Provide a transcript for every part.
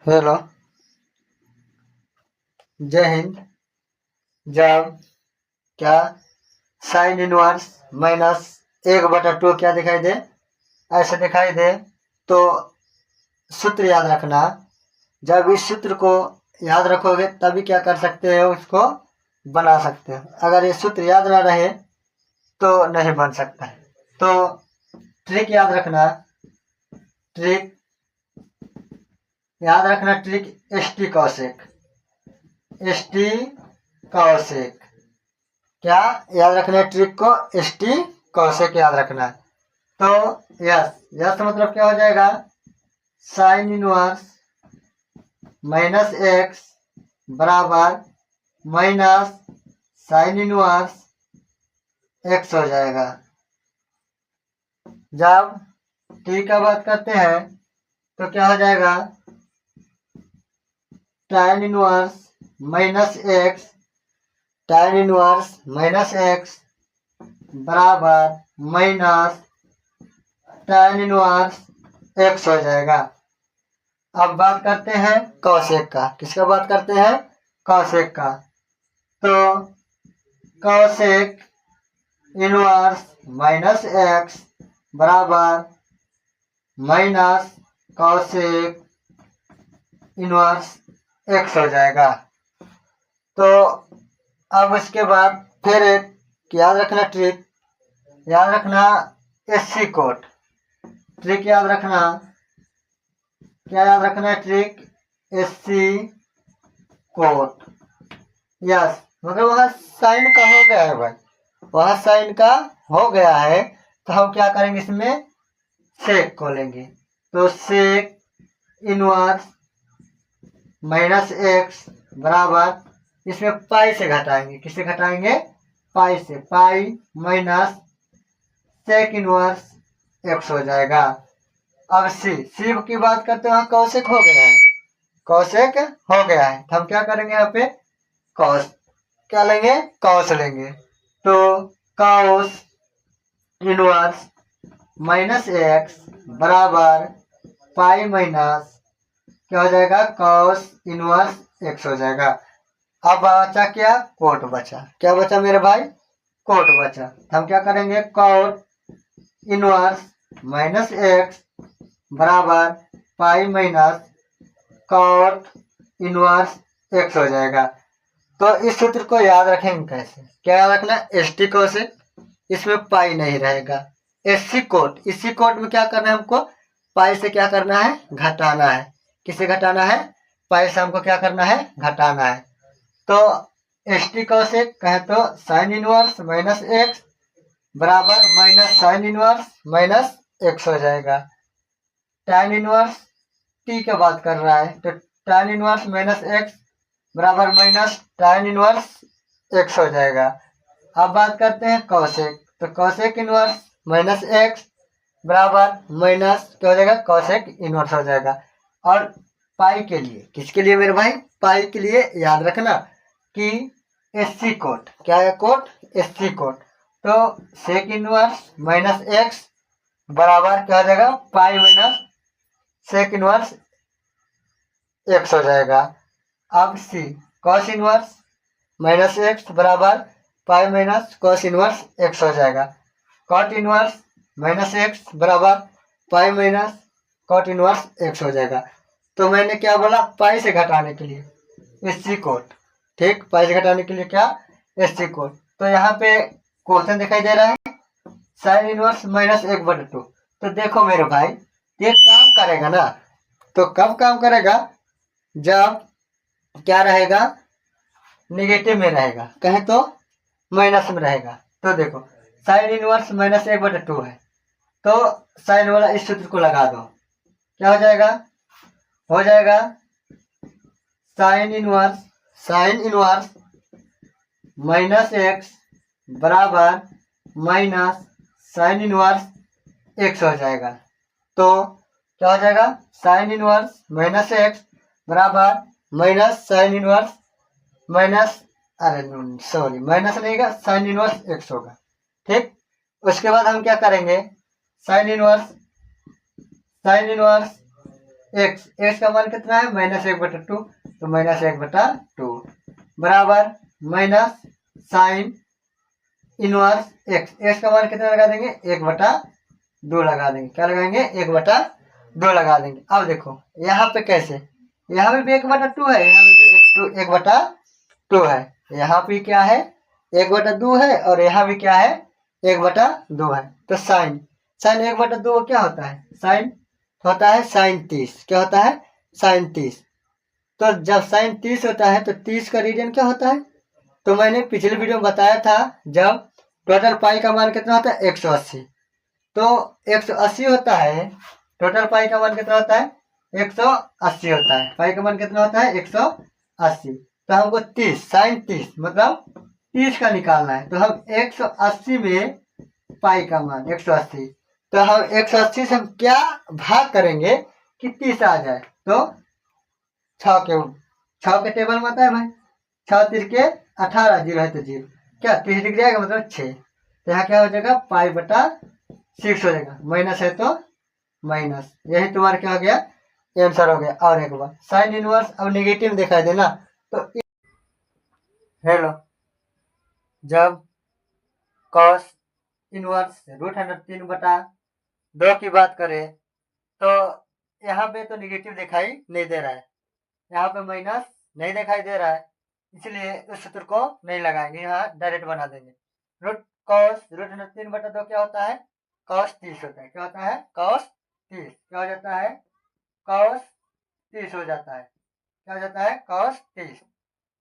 Hello. जय हिंद। जब क्या साइन इनवर्स माइनस 1/2 क्या दिखाई दे, ऐसे दिखाई दे तो सूत्र याद रखना। जब इस सूत्र को याद रखोगे तभी क्या कर सकते हो, उसको बना सकते हो। अगर ये सूत्र याद ना रहे तो नहीं बन सकता है। तो ट्रिक याद रखना। ट्रिक याद रखना। Trick S T Kaushik. S T Kaushik क्या याद रखना है? ट्रिक को एस टी कौशिक याद रखना है। तो यस यस मतलब क्या हो जाएगा? साइन इनवर्स माइनस एक्स बराबर माइनस साइन इनवर्स एक्स हो जाएगा। जब टी का बात करते हैं तो क्या हो जाएगा? tan inverse minus x tan inverse minus x बराबर माइनस tan इनवर्स एक्स हो जाएगा। अब बात करते हैं कौशिक का। किसका बात करते हैं? कौशिक का। तो कौशिक इनवर्स माइनस एक्स बराबर माइनस कौशिक इनवर्स एक्स हो जाएगा। तो अब उसके बाद फिर एक याद रखना ट्रिक। याद रखना एस सी कोड। ट्रिक याद रखना। क्या याद रखना है? Trick S C code. Yes मतलब वहां साइन का हो गया है भाई, वहां साइन का हो गया है। तो हम क्या करेंगे? इसमें सेक को लेंगे। तो सेक इनवर्स माइनस एक्स बराबर इसमें पाई से घटाएंगे। किससे घटाएंगे? पाई से। Pi minus sec inverse x हो जाएगा। अब सी की बात करते हैं। वहां कौशिक हो गया है, कौशिक हो गया है। तो हम क्या करेंगे? यहाँ पे कॉस क्या लेंगे? कॉस लेंगे। तो कॉस इनवर्स माइनस एक्स बराबर पाई माइनस क्या हो जाएगा? कॉस इनवर्स एक्स हो जाएगा। अब बचा क्या? कोट बचा। क्या बचा मेरे भाई? कोट बचा। हम क्या करेंगे? कोट इनवर्स माइनस एक्स बराबर pi minus cot inverse x हो जाएगा। तो इस सूत्र को याद रखेंगे कैसे? क्या याद रखना? एस टी कौशिक, इसमें पाई नहीं रहेगा। एस सी कोट, इसी कोट में क्या करना है हमको? पाई से क्या करना है? घटाना है। किसे घटाना है? पाई से हमको क्या करना है? घटाना है। तो एस टी कौशिक कहे तो साइन इनवर्स माइनस एक्स बराबर minus sine inverse minus x हो जाएगा। tan इनवर्स टी की बात कर रहा है तो tan इनवर्स माइनस एक्स बराबर माइनस tan इनवर्स एक्स हो जाएगा। अब बात करते हैं कौशिक। तो कौशिक इनवर्स माइनस एक्स बराबर माइनस क्या हो जाएगा? कौशिक इनवर्स हो जाएगा। और पाई के लिए, किसके लिए मेरे भाई? पाई के लिए याद रखना कि एस सी कोट। क्या है कोट? S C cot. तो सेक इनवर्स माइनस एक्स बराबर क्या हो जाएगा? Pi minus sec inverse x हो जाएगा। अब see cos inverse minus x बराबर pi minus cos inverse x हो जाएगा। कॉट इनवर्स माइनस एक्स बराबर pi minus cot inverse x हो जाएगा। तो मैंने क्या बोला? पाई से घटाने के लिए एस सी कोट। ठीक, पाई से घटाने के लिए क्या? S C cot. तो यहाँ पे क्वेश्चन दिखाई दे रहा है साइन इनवर्स माइनस 1/2। तो देखो मेरे भाई, ये काम करेगा ना। तो कब काम करेगा? जब क्या रहेगा? निगेटिव में रहेगा। कहे तो माइनस में रहेगा। तो देखो साइन इनवर्स माइनस 1/2 है। तो साइन वाला इस सूत्र को लगा दो। क्या हो जाएगा? हो जाएगा साइन इनवर्स माइनस एक्स बराबर माइनस साइन इनवर्स एक्स हो जाएगा। तो क्या हो जाएगा? साइन इनवर्स माइनस एक्स बराबर minus sine inverse minus sorry minus नहीं होगा, साइन इनवर्स एक्स होगा। ठीक, उसके बाद हम क्या करेंगे? साइन इनवर्स एक्स का मान कितना है -1/2, तो -1/2 बराबर माइनस साइन इनवर्स एक्स का मान कितना लगा देंगे 1/2 लगा देंगे। क्या लगाएंगे 1/2 लगा देंगे। अब देखो यहाँ पे कैसे, यहाँ पे भी 1/2 है, यहाँ पे भी 1/2 है, यहाँ पे क्या है 1/2 है और यहाँ भी क्या है 1/2 है। तो साइन साइन 1/2 क्या होता है, साइन होता है साइन 30। क्या होता है साइन 30। तो जब साइन 30 होता है तो 30 का रेडियन क्या होता है, तो मैंने पिछले वीडियो में बताया था जब टोटल पाई का मान कितना होता है 180, तो 180 होता है, टोटल पाई का मान कितना होता है 180 होता है, पाई का मान कितना होता है 180। तो हमको 30 साइन 30 मतलब 30 का निकालना है, तो हम 180 में पाई का मान 180, तो हम 180 से हम क्या भाग करेंगे कि 30 आ जाए, तो 6 के टेबल में आता है भाई, 6 3 के 18, 0 है तो 0, क्या 30 डिग्री आएगा मतलब 6, तो यहाँ क्या हो जाएगा पाई/6 हो जाएगा, माइनस है तो माइनस, यही तुम्हारा क्या हो गया आंसर हो गया। और एक बार साइन इनवर्स अब नेगेटिव दिखाई देना, तो हेलो जब कॉस इनवर्स √3/2 की बात करें तो यहाँ पे तो नेगेटिव दिखाई नहीं दे रहा है, यहाँ पे माइनस नहीं दिखाई दे रहा है, इसलिए उस सूत्र को नहीं लगाएंगे, यहाँ डायरेक्ट बना देंगे। रूट कॉस √3/2 क्या होता है कॉस 30 होता है। क्या होता है कॉस 30, क्या हो जाता है कॉस 30 हो जाता है, क्या हो जाता है कॉस 30।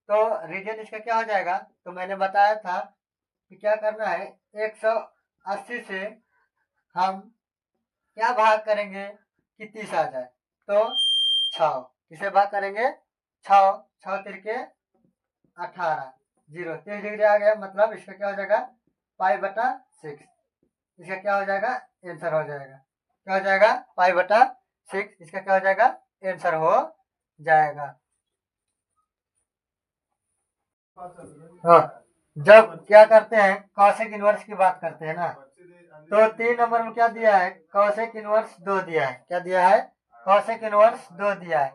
तो रीजन इसका क्या हो जाएगा, तो मैंने बताया था कि क्या करना है 180 से हम क्या भाग करेंगे कि 30 आ जाए, तो 6 किसे भाग करेंगे 6 6 3 के 18, 0 30 डिग्री आ गया, मतलब इसका क्या हो जाएगा पाई/6, इसका क्या हो जाएगा आंसर हो जाएगा, क्या हो जाएगा पाई/6, इसका क्या हो जाएगा आंसर हो जाएगा। हाँ जब क्या करते हैं कॉसेक इनवर्स की बात करते हैं ना, तो 3 नंबर में क्या दिया है कॉसेक इनवर्स 2 दिया है, क्या दिया है कॉसेक इनवर्स 2 दिया है।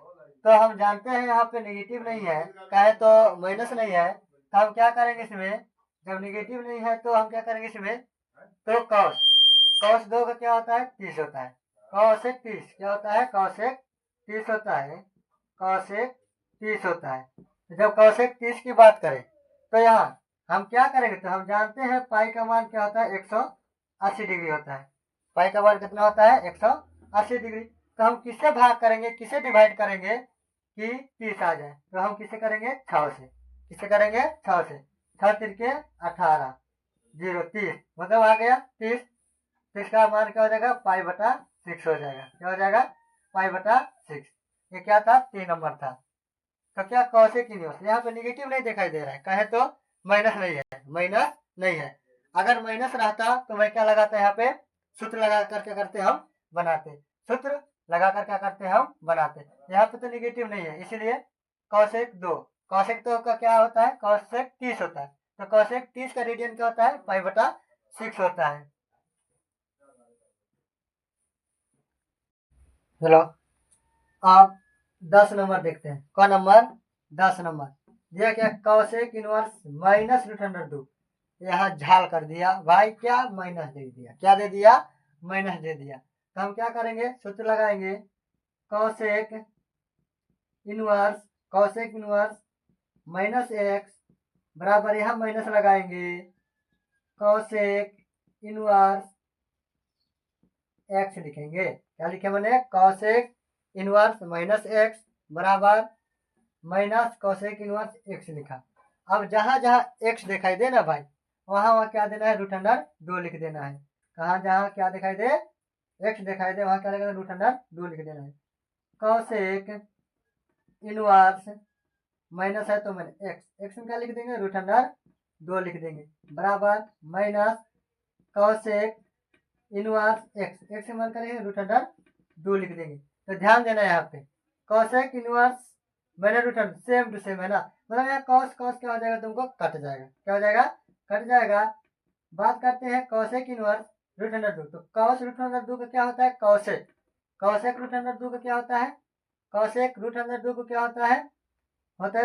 तो हम जानते हैं यहाँ पे नेगेटिव नहीं है, कहे तो माइनस नहीं है, तो हम क्या करेंगे इसमें, जब नेगेटिव नहीं है तो हम क्या करेंगे इसमें, तो कॉस कॉस 2 का क्या होता है 30 होता है, कॉसेक 30 क्या होता है कॉसेक 30 होता है, कॉसेक 30 होता है। जब कॉसेक 30 की बात करें तो यहाँ हम क्या करेंगे, तो हम जानते हैं पाई का मान क्या होता है 180 डिग्री होता है, पाई का मान कितना होता है 180 डिग्री। तो हम किससे भाग करेंगे, किसे डिवाइड करेंगे कि 30 आ जाए, तो हम किसे करेंगे 6 से, किसे करेंगे 6 से, 6 3 के 18, 0 30 मतलब आ गया 30, तो इसका मान क्या हो जाएगा पाई/6 हो जाएगा, क्या हो जाएगा पाई/6। ये क्या था 3 नंबर था। तो क्या कॉसेक इनवर्स यहाँ पे निगेटिव नहीं दिखाई दे रहा है, कहे तो माइनस नहीं है, माइनस नहीं है, अगर माइनस रहता तो मैं क्या लगाता यहाँ पे सूत्र लगा करके करते हम बनाते, सूत्र लगा कर क्या करते हम बनाते, यहाँ पे तो निगेटिव नहीं है, इसलिए कॉसेक 2 का क्या होता है कॉसेक 30 होता है, तो कॉसेक 30 का रेडियन क्या होता है पाई/6 होता है। चलो आप 10 नंबर देखते हैं, कौन नंबर 10 नंबर दिया क्या कॉसेक इनवर्स -√2, यहाँ झाल कर दिया भाई, क्या माइनस दे दिया, क्या दे दिया माइनस दे दिया। तो हम क्या करेंगे सूत्र लगाएंगे कॉसेक इनवर्स -x बराबर, यहाँ माइनस लगाएंगे कॉसेक इनवर्स x लिखेंगे, क्या लिखे मैंने कॉसेक इनवर्स -x बराबर माइनस कॉसेक इनवर्स x लिखा। अब जहां जहां x दिखाई दे ना भाई, वहां वहां क्या देना है √2 लिख देना है, कहाँ जहां क्या दिखाई दे x दिखाई दे वहां क्या लिखना है √2 लिख देना है। कॉसेक इनवर्स माइनस है तो मैंने x में क्या लिख देंगे √2 लिख देंगे बराबर माइनस कॉसेक इनवर्स x से मान करेंगे √2 लिख देंगे। तो ध्यान देना यहाँ पे कॉसेक इनवर्स मैंने √2 सेम टू सेम है ना, मतलब यहाँ कॉस कॉस क्या हो जाएगा तुमको कट जाएगा, क्या हो जाएगा कट जाएगा। बात करते हैं कॉसेक इनवर्स √2, तो कॉस √2 का क्या होता है कॉसेक √2 का क्या होता है कौशेक रूट अंदर 2 को क्या होता है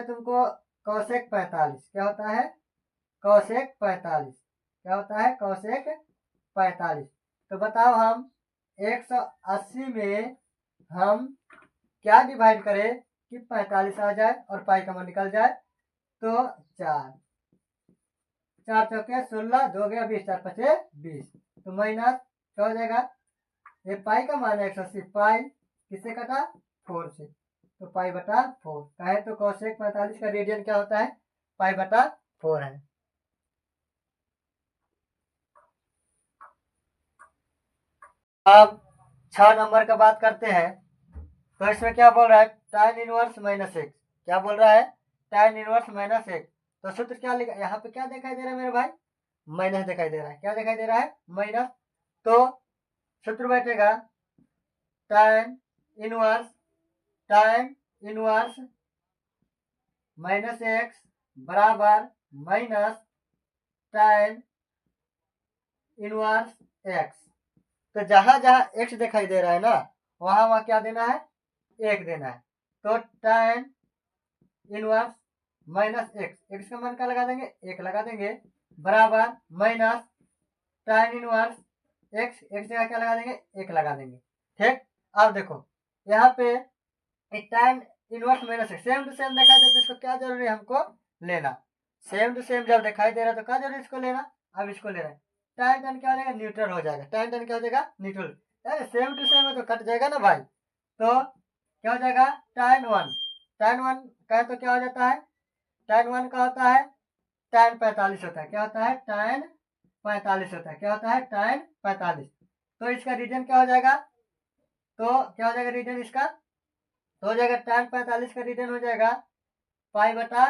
तुमको कौशेक 45। क्या होता है? कौशेक 45। क्या होता है? कौशेक 45। तो बताओ हम 180 में हम क्या डिवाइड करें कि 45 आ जाए और पाई का मान निकल जाए? तो 4 4 चौके 16, 2 गया 20, 4 पचे 20। तो माइनस क्या हो जाएगा? ये पाई का मान है 180, पाई किससे कटा? 4 से। तो पाई बटा 4 कहे तो कौशेक 45 का रेडियन क्या होता है? पाई बटा 4 है। अब 6 नंबर का बात करते हैं। तो इसमें क्या बोल रहा है? tan inverse minus x. क्या बोल रहा है? tan inverse minus x. तो सूत्र क्या लिखा? यहाँ पे क्या दिखाई दे रहा है मेरे भाई? माइनस दिखाई दे रहा है। क्या दिखाई दे रहा है? माइनस। तो सूत्र बैठेगा tan इनवर्स माइनस एक्स बराबर माइनस tan इनवर्स एक्स। तो जहां जहां एक्स दिखाई दे रहा है ना, वहां वहां क्या देना है? 1 देना है। तो tan इनवर्स माइनस एक्स का मान क्या लगा देंगे? 1 लगा देंगे बराबर माइनस tan इनवर्स एक्स जगह क्या लगा देंगे? 1 लगा देंगे। ठीक। अब देखो यहाँ पे tan inverse minus x same to same दिखाई दे तो इसको क्या जरूरी है? हमको लेना। सेम टू सेम जब दिखाई दे रहा है तो क्या जरूरी इसको लेना? अब इसको ले रहे हैं। tan क्या हो जाएगा? न्यूट्रल हो जाएगा। tan क्या हो जाएगा? न्यूट्रल। अरे सेम टू सेम है तो कट जाएगा ना भाई। तो क्या हो जाएगा? tan 1 कहे तो क्या हो जाता है? tan 1 का होता है tan 45 होता है। क्या होता है? tan 45 होता है। क्या होता है? tan 45। तो इसका रीजन क्या हो जाएगा? तो क्या हो जाएगा रीजन इसका? तो हो जाएगा tan 45 का रीजन हो जाएगा पाई बटा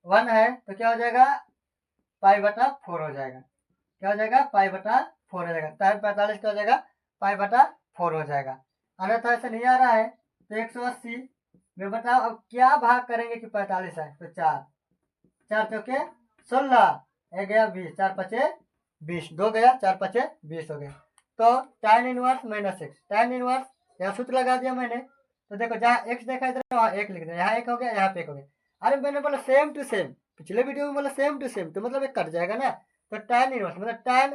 1 है तो क्या हो जाएगा? पाई बटा 4 हो जाएगा। क्या हो जाएगा? पाई बटा 4 हो जाएगा। tan 45 क्या हो जाएगा? पाई बटा 4 हो जाएगा। अन्यथा ऐसा नहीं आ रहा है तो 180 में बताओ अब क्या भाग करेंगे कि 45 है? तो 4 4 चौके 16, एक गया 20, 4 पचे 20, 2 गया 4 पचे 20 हो गया। तो tan inverse minus x, tan inverse यहाँ सूत्र लगा दिया मैंने। तो देखो जहाँ x दिखाई दे रहा है वहाँ 1 लिख दिया, यहाँ 1 हो गया, यहाँ पे 1 हो गया। अरे मैंने बोला सेम टू सेम, पिछले वीडियो में बोला सेम टू सेम, तो मतलब एक कट जाएगा ना। तो tan इनवर्स मतलब tan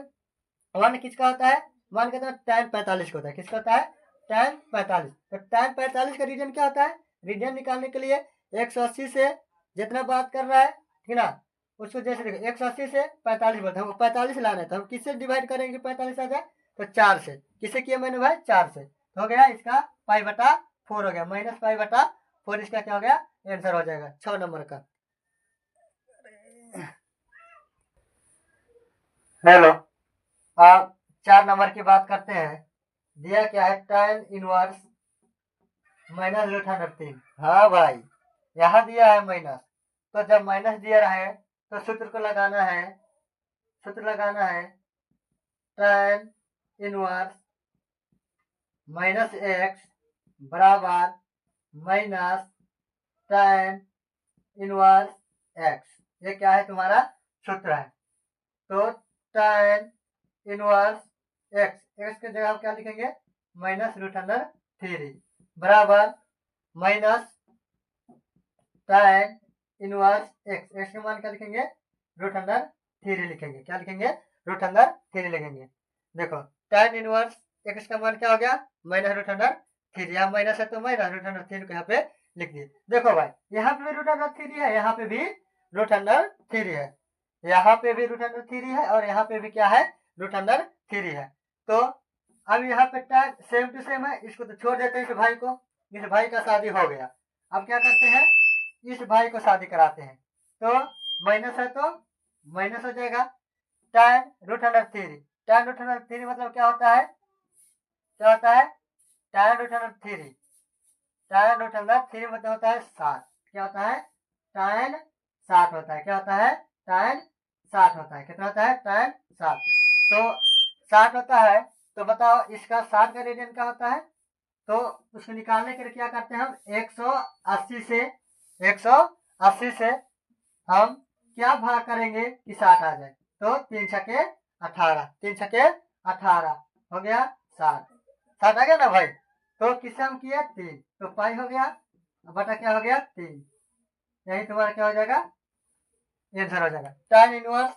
1 किसका होता है? 1 का tan 45 का होता है। किसका होता है? tan 45। तो tan 45 का रीजन क्या होता है? रीजन निकालने के लिए 180 से जितना बात कर रहा है, ठीक ना, उसको जैसे देखो 180 से 45 बोलते हैं, हमको 45 लाना है तो हम किससे डिवाइड करेंगे 45 आ जाए? तो 4 से। किससे किया मैंने भाई? 4 से। तो हो गया इसका पाई बटा 4 हो गया, माइनस पाई बटा 4 इसका क्या हो गया? आंसर हो जाएगा 6 नंबर का। हेलो, अब 4 नंबर की बात करते हैं। दिया क्या है? tan inverse minus root under 3। हाँ भाई, यहाँ दिया है माइनस, तो जब माइनस दिया रहा है तो सूत्र को लगाना है। सूत्र लगाना है tan इनवर्स माइनस एक्स बराबर माइनस tan इनवर्स एक्स। ये क्या है? तुम्हारा सूत्र है। तो tan इनवर्स एक्स की जगह क्या लिखेंगे? माइनस रूट अंडर 3 बराबर माइनस tan इनवर्स एक्स का मान क्या लिखेंगे? रूट अंडर 3 लिखेंगे। क्या लिखेंगे? रूट अंडर 3 लिखेंगे। देखो tan इनवर्स एक्स का मान क्या हो गया? Minus root under 3। यहाँ माइनस है तो माइनस रूट अंडर 3 को यहाँ पे लिख दिए। देखो भाई यहाँ पे भी रूट अंडर 3 है, यहाँ पे भी रूट अंडर 3 है, यहाँ पे भी रूट अंडर 3 है और यहाँ पे भी क्या है? रूट अंडर 3 है। तो अब यहाँ पे tan सेम टू सेम है, इसको तो छोड़ देते हैं इस भाई को। इस भाई का शादी हो गया। अब क्या करते हैं? इस भाई को शादी कराते हैं। तो माइनस है तो माइनस हो जाएगा tan root under 3। tan root under 3 मतलब क्या होता है? क्या होता है? tan root under 3, tan root under 3 मतलब होता है 7। क्या होता है? tan 7 होता है। क्या होता है? tan 7 होता है। कितना होता है? tan 7। तो 7 होता है। तो बताओ इसका 7 का रेडियन क्या होता है? तो उसको निकालने के लिए क्या करते हैं हम? 180 से हम क्या भाग करेंगे कि 7 आ जाए? तो 3 छके 18, 3 छके 18 हो गया 7। 60 आ गया ना भाई। तो किससे हम किए 3, तो पाई हो गया बटा क्या हो गया 3। यही तुम्हारा क्या हो जाएगा आंसर हो जाएगा। tan inverse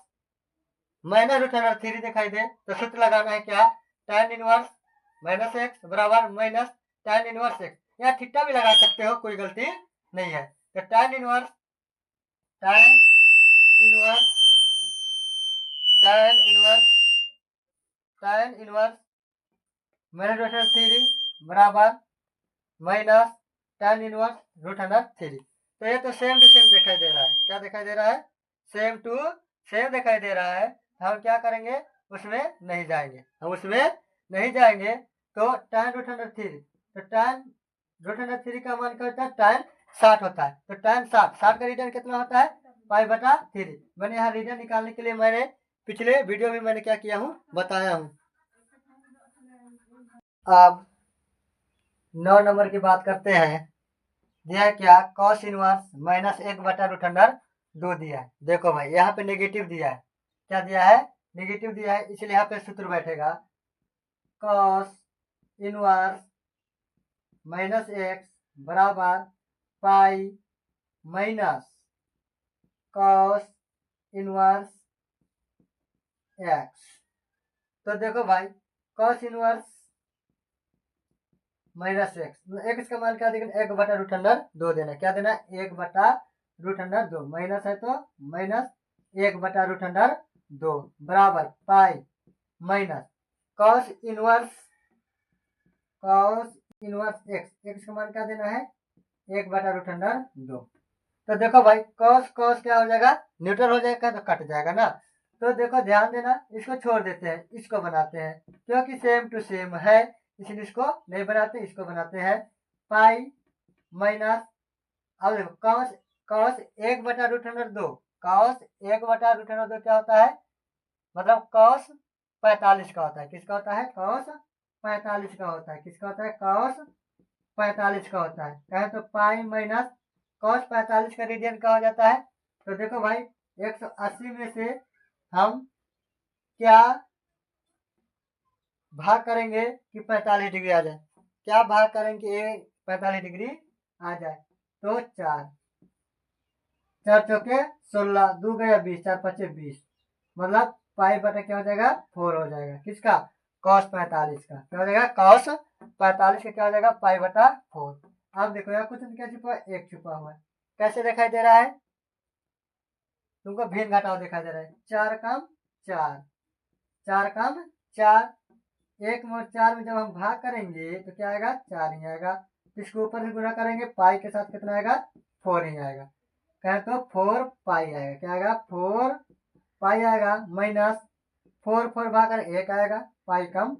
minus root under 3 दिखाई दे तो सूत्र लगाना है क्या, tan इनवर्स माइनस एक्स बराबर माइनस tan इनवर्स एक्स। यहाँ थीटा भी लगा सकते हो, कोई गलती नहीं है। तो tan inverse tan inverse tan inverse tan inverse minus root under 3 बराबर minus tan inverse root under 3। तो ये तो सेम टू सेम दिखाई दे रहा है। क्या दिखाई दे रहा है, सेम टू सेम दिखाई दे रहा है। हम क्या करेंगे, उसमें नहीं जाएंगे, हम उसमें नहीं जाएंगे। तो tan रूट अंडर 3, तो tan रूट अंडर 3 का मान क्या होता है, tan 60 होता है। तो tan 60 का रीजन कितना होता है, पाई बटा 3। मैंने यहाँ रीजन निकालने के लिए मैंने पिछले वीडियो में मैंने क्या किया हूँ बताया हूँ। अब 9 नंबर की बात करते हैं। दिया है क्या, cos इनवर्स माइनस 1 बटा रूट अंडर 2 दिया है। देखो भाई यहाँ पे नेगेटिव दिया है, क्या दिया है, नेगेटिव दिया है, इसलिए यहाँ पे सूत्र बैठेगा cos इनवर्स माइनस एक्स बराबर pi minus cos inverse x. तो देखो भाई cos इनवर्स माइनस एक्स का मान क्या देना, 1 बटा रूट अंडर 2 देना। क्या देना, 1 बटा रूट अंडर 2, माइनस है तो माइनस 1 बटा रूट अंडर 2 बराबर pi minus cos inverse x का मान क्या देना है, 1 बटा रूट अंडर 2। तो देखो भाई cos क्या हो जाएगा, न्यूट्रल हो जाएगा तो कट जाएगा ना। तो देखो ध्यान देना, इसको छोड़ देते हैं, इसको बनाते हैं, क्योंकि सेम टू सेम है इसलिए इसको नहीं बनाते, इसको बनाते हैं पाई माइनस। अब देखो cos 1 बटा रूट अंडर 2, cos 1 बटा रूट अंडर 2 क्या होता है, मतलब cos 45 का होता है। किसका होता है, cos 45 का होता है। किसका होता है, cos 45 का होता है। कहें तो पाई माइनस cos 45 का रीडियन क्या हो जाता है। तो देखो भाई 180 में से हम क्या भाग करेंगे कि 45 डिग्री आ जाए, क्या भाग करेंगे 45 डिग्री आ जाए। तो 4 चौके 16, 2 गया 20, 4 5 20, मतलब पाई बटा क्या हो जाएगा 4 हो जाएगा। किसका, cos 45 का क्या हो जाएगा, cos 45 का क्या हो जाएगा पाई बटा 4। अब देखो यहाँ कुछ क्या छुपा है, 1 छुपा हुआ है। कैसे दिखाई दे रहा है, तुमको भिन्न घटाव दिखाई दे रहा है। 4 कम 4, 4 कम 4, 1 में 4 में जब हम भाग करेंगे तो क्या आएगा, 4 ही आएगा। इसको ऊपर से गुणा करेंगे, पाई के साथ कितना आएगा, 4 ही आएगा। कहें तो 4 पाई आएगा। क्या आएगा, 4 पाई आएगा माइनस 4 भाग कर 1 आएगा, पाई कम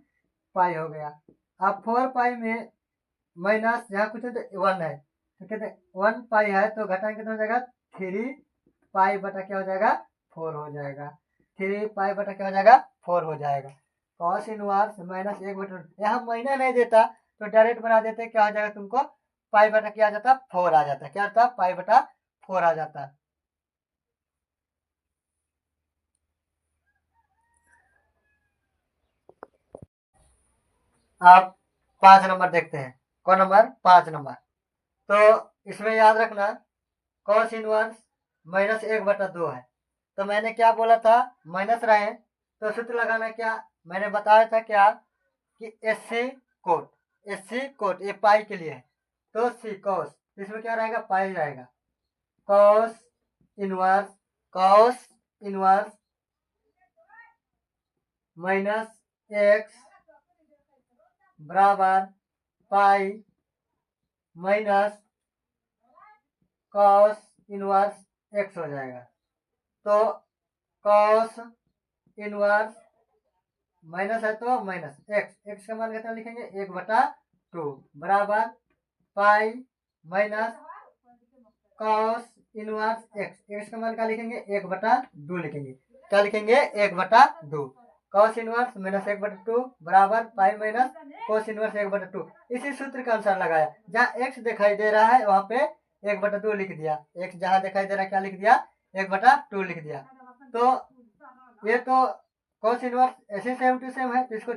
पाई हो गया। अब 4 पाई में माइनस यहाँ कुछ तो 1 है, तो कहते 1 पाई है तो घटाएंगे कितना हो जाएगा, 3 पाई बटा क्या हो जाएगा 4 हो जाएगा। 3 पाई बटा क्या हो जाएगा 4 हो जाएगा। cos इनवर्स माइनस 1 बटा, यहाँ महीना नहीं देता तो डायरेक्ट बना देते, क्या हो जाएगा तुमको पाई बटा क्या आ जाता, 4 आ जाता। क्या आता, पाई बटा 4 आ जाता। आप 5 नंबर देखते हैं, कौन नंबर, 5 नंबर। तो इसमें याद रखना cos इनवर्स माइनस 1 बटा 2 है। तो मैंने क्या बोला था, माइनस रहे तो सूत्र लगाना, क्या मैंने बताया था क्या कि एससी कोट ये पाई के लिए है, तो सी कॉस, इसमें क्या रहेगा पाई रहेगा। कॉस इनवर्स माइनस एक्स बराबर pi minus cos inverse x हो जाएगा। तो कॉस इनवर्स माइनस है तो माइनस एक्स का मान कितना लिखेंगे, 1 बटा 2 बराबर pi minus cos inverse x का मान क्या लिखेंगे, 1 बटा 2 लिखेंगे। क्या लिखेंगे, 1 बटा 2। कॉस इनवर्स माइनस 1 बटा 2 बराबर पाई माइनस कॉस इनवर्स 1 बटा 2। इसी सूत्र के अनुसार लगाया, जहाँ एक्स दिखाई दे रहा है वहां पे 1 बटा 2 लिख दिया, एक्स जहां दिखाई दे रहा है क्या लिख दिया, 1 बटा 2 लिख दिया। तो ये तो कॉस इनवर्स ऐसे सेम टू सेम है, तो इसको